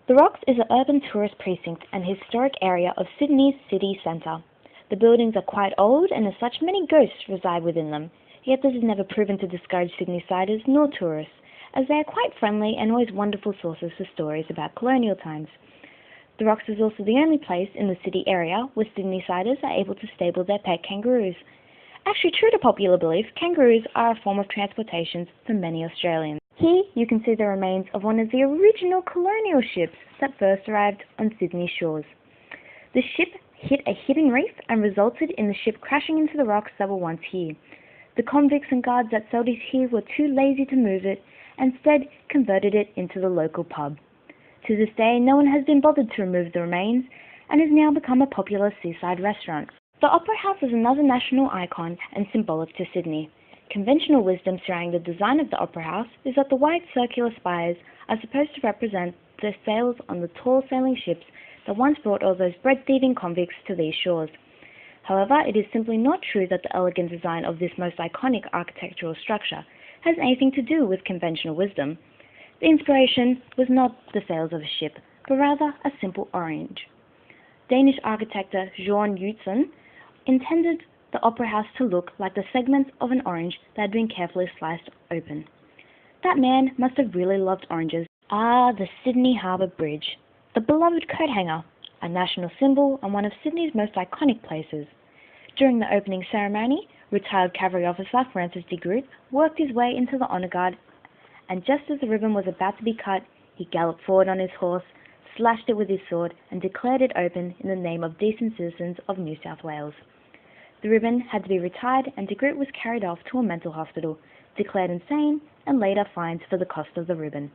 The Rocks is an urban tourist precinct and historic area of Sydney's city centre. The buildings are quite old and as such many ghosts reside within them, yet this has never proven to discourage Sydney-siders nor tourists, as they are quite friendly and always wonderful sources for stories about colonial times. The Rocks is also the only place in the city area where Sydney-siders are able to stable their pet kangaroos. Actually, true to popular belief, kangaroos are a form of transportation for many Australians. Here you can see the remains of one of the original colonial ships that first arrived on Sydney shores. The ship hit a hidden reef and resulted in the ship crashing into the rocks that were once here. The convicts and guards that sailed it here were too lazy to move it and instead converted it into the local pub. To this day, no one has been bothered to remove the remains and has now become a popular seaside restaurant. The Opera House is another national icon and symbolic to Sydney. Conventional wisdom surrounding the design of the Opera House is that the white circular spires are supposed to represent the sails on the tall sailing ships that once brought all those bread-thieving convicts to these shores. However, it is simply not true that the elegant design of this most iconic architectural structure has anything to do with conventional wisdom. The inspiration was not the sails of a ship, but rather a simple orange. Danish architect Jean Utzon intended the Opera House to look like the segments of an orange that had been carefully sliced open. That man must have really loved oranges. Ah, the Sydney Harbour Bridge, the beloved coat hanger, a national symbol and one of Sydney's most iconic places. During the opening ceremony, retired cavalry officer Francis de Groot worked his way into the honour guard, and just as the ribbon was about to be cut, he galloped forward on his horse, slashed it with his sword, and declared it open in the name of decent citizens of New South Wales. The ribbon had to be retired and de Groot was carried off to a mental hospital, declared insane, and later fined for the cost of the ribbon.